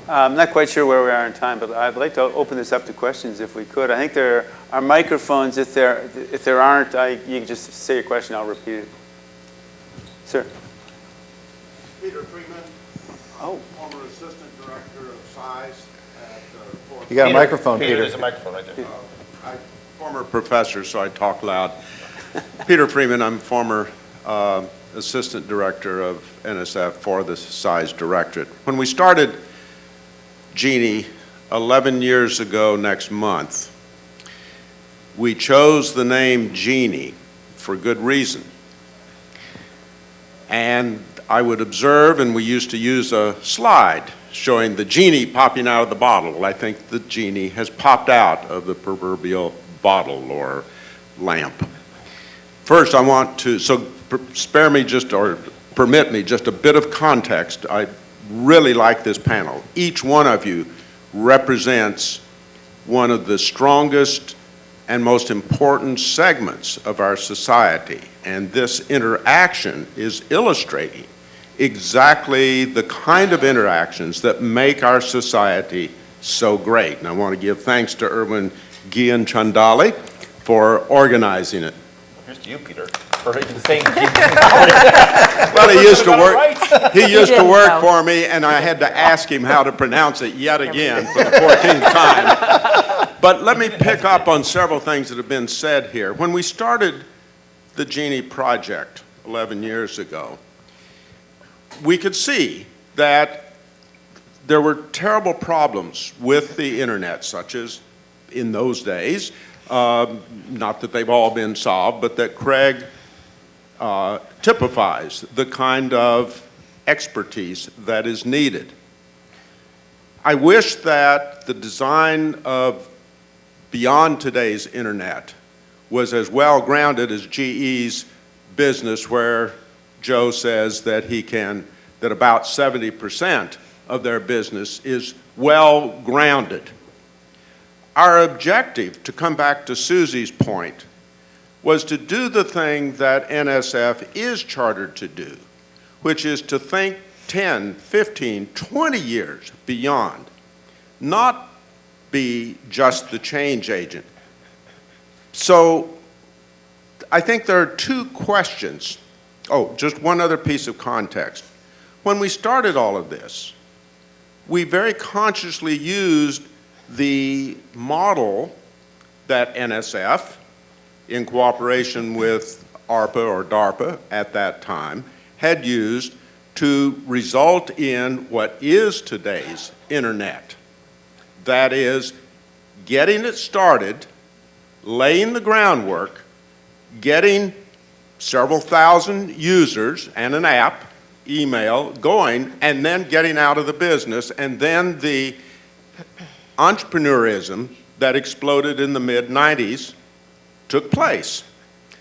A: I'm not quite sure where we are in time, but I'd like to open this up to questions if we could. I think there are microphones. If there aren't, you can just say your question. I'll repeat it. Sir.
F: Peter Freeman.
A: Oh.
F: Former assistant director of CISE at
D: You got a microphone, Peter.
B: There's a microphone right there.
F: former professor, so I talk loud. Peter Freeman, I'm former assistant director of NSF for the CISE Directorate. When we started Genie 11 years ago next month, we chose the name Genie for good reason. And I would observe, and we used to use a slide showing the genie popping out of the bottle. Well, I think the genie has popped out of the proverbial bottle or lamp. First, I want to, spare me just, or permit me just a bit of context. I really like this panel. Each one of you represents one of the strongest and most important segments of our society. And this interaction is illustrating exactly the kind of interactions that make our society so great. And I want to give thanks to Erwin Gianchandali for organizing it.
B: Here's to you, Peter, for even saying
F: Well, he used to work. He used to
C: didn't
F: work
C: know.
F: for me, and I had to ask him how to pronounce it yet again for the 14th time. But let me pick up on several things that have been said here. When we started the Genie project 11 years ago, we could see that there were terrible problems with the internet, such as in those days, not that they've all been solved, but that Craig typifies the kind of expertise that is needed. I wish that the design of beyond today's internet was as well grounded as GE's business, where Joe says that that about 70% of their business is well grounded. Our objective, to come back to Suzi's point, was to do the thing that NSF is chartered to do, which is to think 10, 15, 20 years beyond, not be just the change agent. So I think there are two questions. Oh, just one other piece of context. When we started all of this, we very consciously used the model that NSF, in cooperation with ARPA or DARPA at that time, had used to result in what is today's internet. That is, getting it started, laying the groundwork, getting several thousand users and an app, email, going, and then getting out of the business, and then the entrepreneurism that exploded in the mid-90s took place.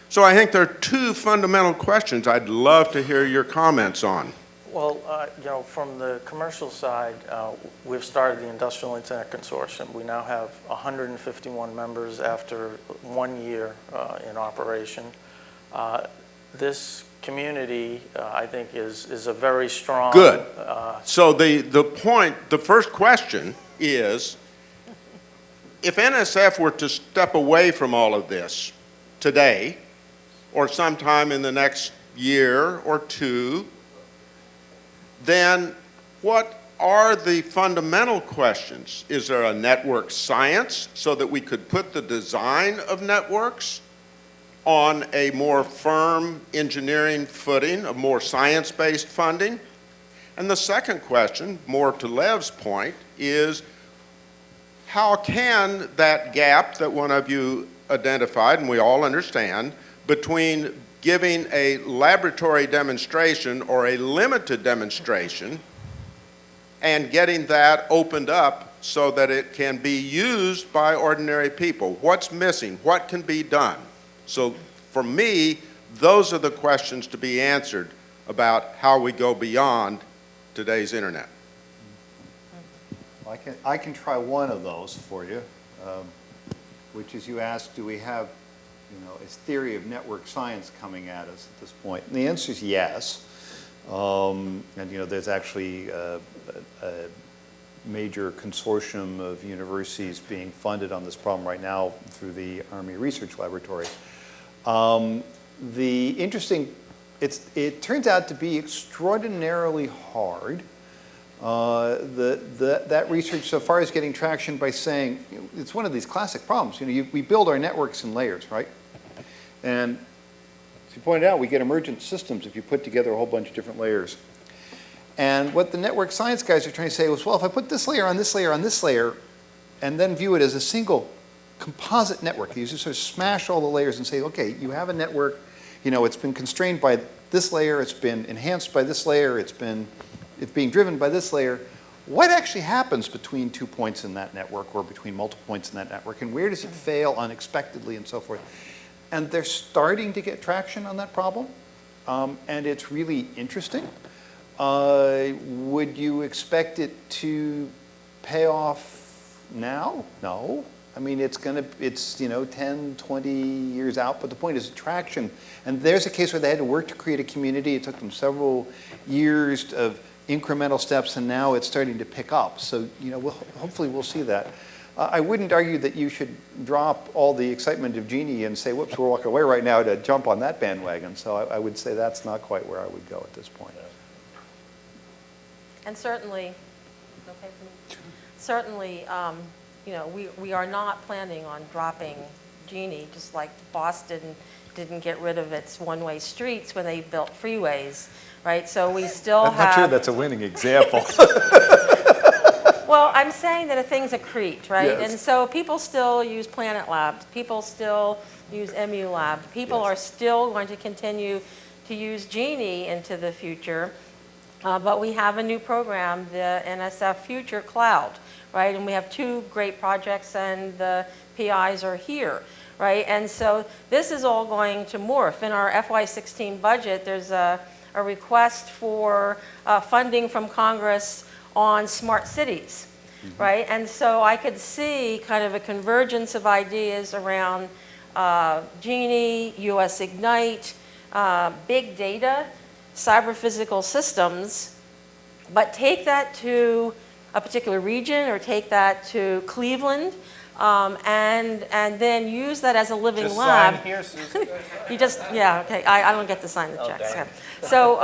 F: So I think there are two fundamental questions I'd love to hear your comments on.
E: Well, from the commercial side, we've started the Industrial Internet Consortium. We now have 151 members after 1 year in operation. This community, I think, is a very strong...
F: Good. So the first question is if NSF were to step away from all of this today, or sometime in the next year or two, then what are the fundamental questions? Is there a network science so that we could put the design of networks on a more firm engineering footing, a more science-based funding? And the second question, more to Lev's point, is how can that gap that one of you identified, and we all understand, between giving a laboratory demonstration or a limited demonstration and getting that opened up so that it can be used by ordinary people? What's missing? What can be done? So for me, those are the questions to be answered about how we go beyond today's internet.
D: I can try one of those for you, which is you asked, do we have, is theory of network science coming at us at this point? And the answer is yes. And there's actually a major consortium of universities being funded on this problem right now through the Army Research Laboratory. It turns out to be extraordinarily hard. That research so far is getting traction by saying, it's one of these classic problems. We build our networks in layers, right? And as you pointed out, we get emergent systems if you put together a whole bunch of different layers. And what the network science guys are trying to say was, well, if I put this layer on this layer on this layer, and then view it as a single composite network, you just sort of smash all the layers and say, okay, you have a network, it's been constrained by this layer, it's been enhanced by this layer, it's being driven by this layer. What actually happens between 2 points in that network or between multiple points in that network, and where does it fail unexpectedly and so forth? And they're starting to get traction on that problem, and it's really interesting. Would you expect it to pay off now? No. I mean, it's 10, 20 years out, but the point is traction. And there's a case where they had to work to create a community. It took them several years of incremental steps, and now it's starting to pick up. So, hopefully we'll see that. I wouldn't argue that you should drop all the excitement of Genie and say, whoops, we're walking away right now to jump on that bandwagon. So I would say that's not quite where I would go at this point.
C: And certainly, we are not planning on dropping Genie, just like Boston didn't get rid of its one-way streets when they built freeways, right? So we still have...
D: I'm not sure that's a winning example.
C: Well, I'm saying that a thing's accrete, right?
D: Yes.
C: And so people still use Planet Labs. People still use MU Lab. People are still going to continue to use Genie into the future. But we have a new program, the NSF Future Cloud, right? And we have 2 great projects, and the PIs are here, right? And so this is all going to morph. In our FY16 budget, there's a request for funding from Congress on smart cities, right? And so I could see kind of a convergence of ideas around Genie, US Ignite, big data, cyber-physical systems, but take that to a particular region or take that to Cleveland, and then use that as a living lab.
E: Sign here, Suzi.
C: You just, yeah, okay, I don't get to sign the checks. Yeah. So,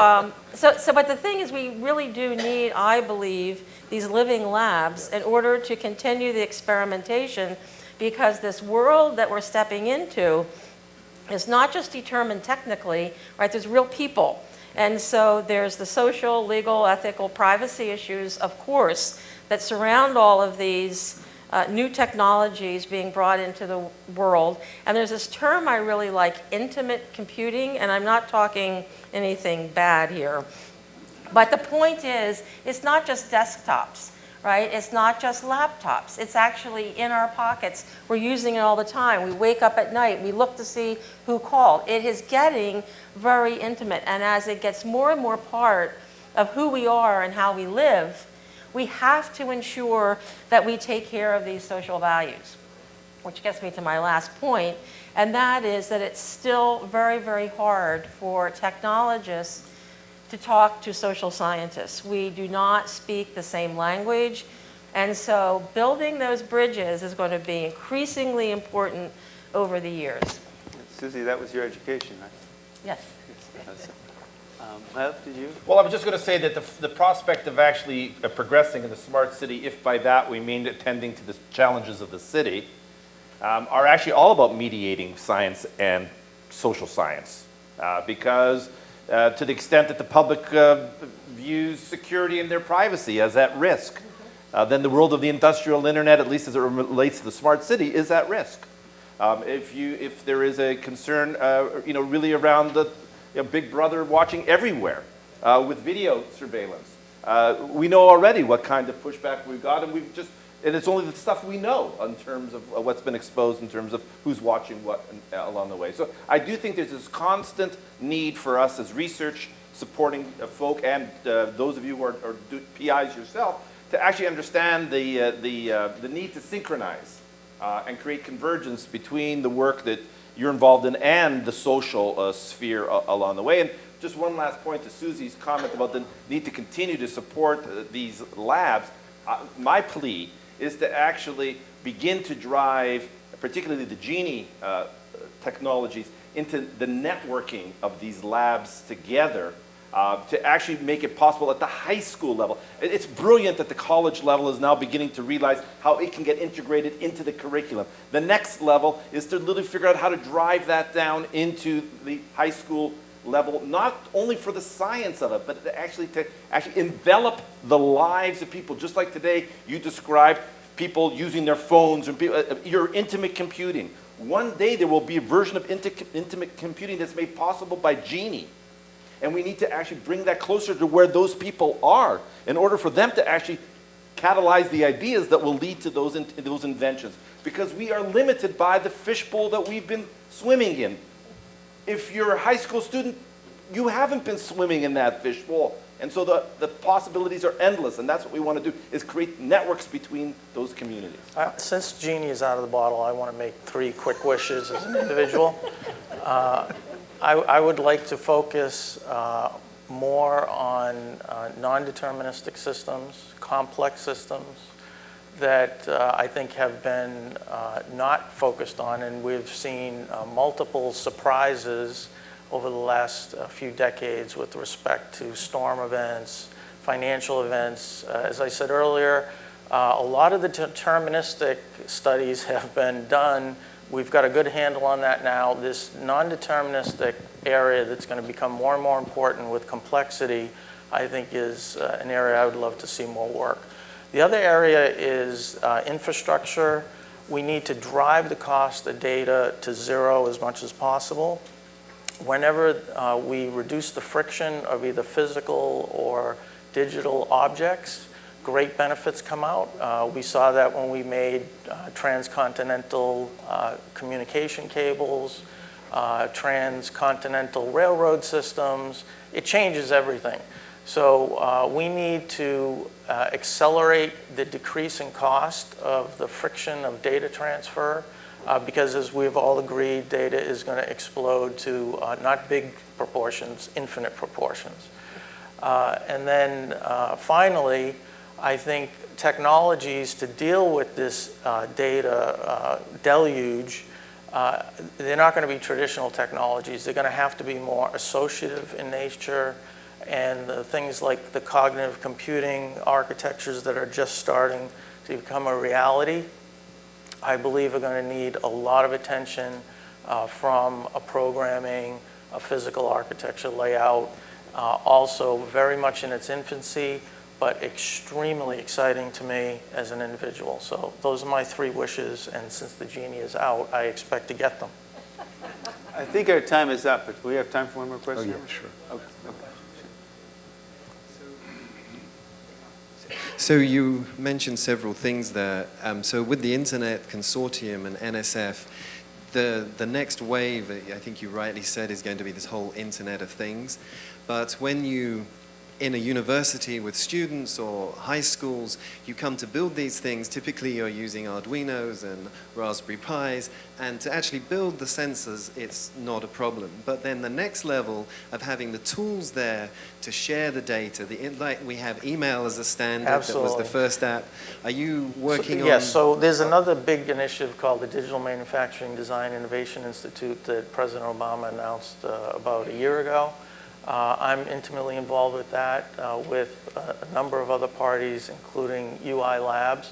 C: but the thing is, we really do need, I believe, these living labs in order to continue the experimentation, because this world that we're stepping into is not just determined technically, right? There's real people. And so there's the social, legal, ethical, privacy issues, of course, that surround all of these new technologies being brought into the world. And there's this term I really like, intimate computing, and I'm not talking anything bad here. But the point is, it's not just desktops, right? It's not just laptops. It's actually in our pockets. We're using it all the time. We wake up at night, we look to see who called. It is getting very intimate, and as it gets more and more part of who we are and how we live, we have to ensure that we take care of these social values, which gets me to my last point, and that is that it's still very, very hard for technologists to talk to social scientists. We do not speak the same language. And so building those bridges is going to be increasingly important over the years.
A: Suzi, that was your education, right?
C: Yes.
A: Lev, did you?
B: Well, I was just going to say that the prospect of actually progressing in the smart city, if by that we mean attending to the challenges of the city, are actually all about mediating science and social science. Because to the extent that the public views security and their privacy as at risk, then the world of the industrial internet, at least as it relates to the smart city, is at risk. If there is a concern, really around the Big Brother watching everywhere with video surveillance, we know already what kind of pushback we've got, and it's only the stuff we know in terms of what's been exposed in terms of who's watching what along the way. So I do think there's this constant need for us as research supporting folk and those of you who are PIs yourself to actually understand the need to synchronize and create convergence between the work that you're involved in and the social sphere along the way. And just one last point to Suzi's comment about the need to continue to support these labs. My plea is to actually begin to drive, particularly the Genie technologies, into the networking of these labs together to actually make it possible at the high school level. It's brilliant that the college level is now beginning to realize how it can get integrated into the curriculum. The next level is to literally figure out how to drive that down into the high school level, not only for the science of it, but to actually envelop the lives of people. Just like today, you described people using their phones, or your intimate computing. One day there will be a version of intimate computing that's made possible by Genie. And we need to actually bring that closer to where those people are in order for them to actually catalyze the ideas that will lead to those inventions. Because we are limited by the fishbowl that we've been swimming in. If you're a high school student, you haven't been swimming in that fishbowl. And so the possibilities are endless, and that's what we want to do, is create networks between those communities.
E: Since Genie is out of the bottle, I want to make 3 quick wishes as an individual. I would like to focus more on non-deterministic systems, complex systems that I think have been not focused on, and we've seen multiple surprises over the last few decades with respect to storm events, financial events. As I said earlier, a lot of the deterministic studies have been done. We've got a good handle on that now. This non-deterministic area that's going to become more and more important with complexity, I think, is an area I would love to see more work. The other area is infrastructure. We need to drive the cost of data to zero as much as possible. Whenever we reduce the friction of either physical or digital objects, great benefits come out. We saw that when we made transcontinental communication cables, transcontinental railroad systems. It changes everything. So we need to accelerate the decrease in cost of the friction of data transfer because, as we've all agreed, data is going to explode to not big proportions, infinite proportions. And then finally, I think technologies to deal with this data deluge, they're not going to be traditional technologies. They're going to have to be more associative in nature, and the things like the cognitive computing architectures that are just starting to become a reality, I believe are going to need a lot of attention from a programming, a physical architecture layout, also very much in its infancy, but extremely exciting to me as an individual. So those are my 3 wishes, and since the Genie is out, I expect to get them.
A: I think our time is up, but do we have time for one more question?
G: Oh, yeah, sure.
A: Okay.
G: So you mentioned several things there. So with the Internet Consortium and NSF, the next wave, I think you rightly said, is going to be this whole Internet of Things. But when you in a university with students or high schools, you come to build these things, typically you're using Arduinos and Raspberry Pis, and to actually build the sensors, it's not a problem. But then the next level of having the tools there to share the data, like we have email as a standard.
E: Absolutely.
G: That was the first app. Are you working on?
E: Yes, so there's another big initiative called the Digital Manufacturing Design Innovation Institute that President Obama announced about a year ago. I'm intimately involved with that with a number of other parties, including UI Labs.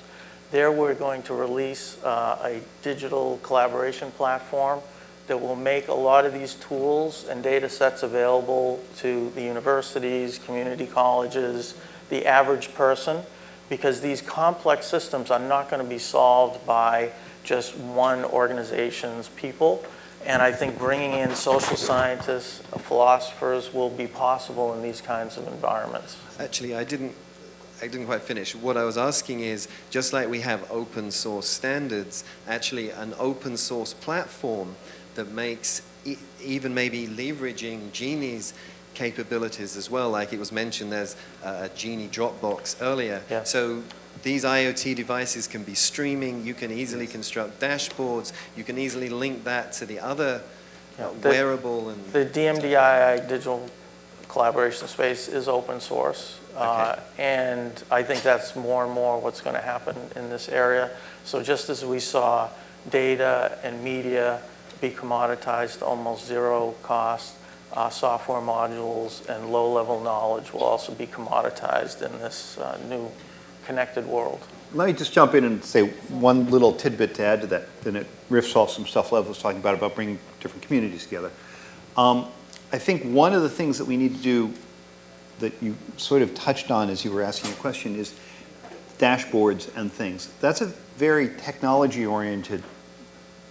E: There we're going to release a digital collaboration platform that will make a lot of these tools and data sets available to the universities, community colleges, the average person, because these complex systems are not going to be solved by just one organization's people. And I think bringing in social scientists, philosophers will be possible in these kinds of environments.
G: Actually, I didn't quite finish. What I was asking is, just like we have open source standards, actually an open source platform that makes even maybe leveraging Genie's capabilities as well. Like it was mentioned, there's a Genie Dropbox earlier.
E: Yeah.
G: So these IoT devices can be streaming. You can easily construct dashboards. You can easily link that to the other wearable. And
E: the DMDI digital collaboration space is open source.
G: Okay.
E: And I think that's more and more what's going to happen in this area. So just as we saw data and media be commoditized to almost zero cost, software modules and low-level knowledge will also be commoditized in this new connected world.
D: Let me just jump in and say one little tidbit to add to that, and it riffs off some stuff Lev was talking about bringing different communities together. I think one of the things that we need to do that you sort of touched on as you were asking a question is dashboards and things. That's a very technology-oriented,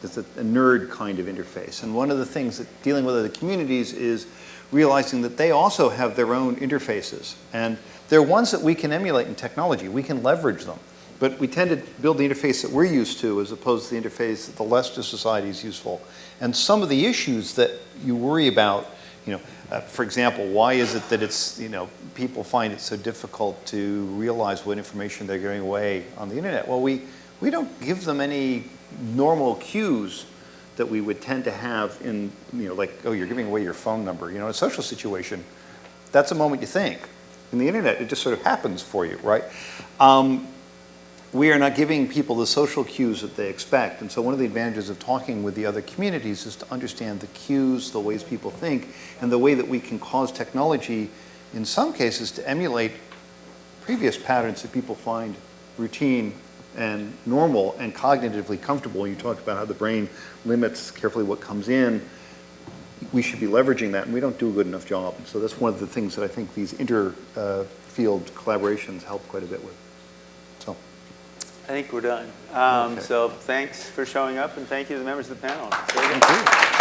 D: that's a nerd kind of interface. And one of the things that dealing with other communities is realizing that they also have their own interfaces. And they're ones that we can emulate in technology. We can leverage them. But we tend to build the interface that we're used to as opposed to the interface that the rest of society is useful. And some of the issues that you worry about, for example, why is it that it's, people find it so difficult to realize what information they're giving away on the internet? Well, we don't give them any normal cues that we would tend to have in, like, oh, you're giving away your phone number. In a social situation, that's a moment you think. In the internet, it just sort of happens for you, right? We are not giving people the social cues that they expect. And so one of the advantages of talking with the other communities is to understand the cues, the ways people think, and the way that we can cause technology, in some cases, to emulate previous patterns that people find routine and normal and cognitively comfortable. You talked about how the brain limits carefully what comes in. We should be leveraging that, and we don't do a good enough job. And so that's one of the things that I think these inter-field collaborations help quite a bit with. So,
A: I think we're done.
D: Okay.
A: So thanks for showing up, and thank you to the members of the panel.
D: Thank you.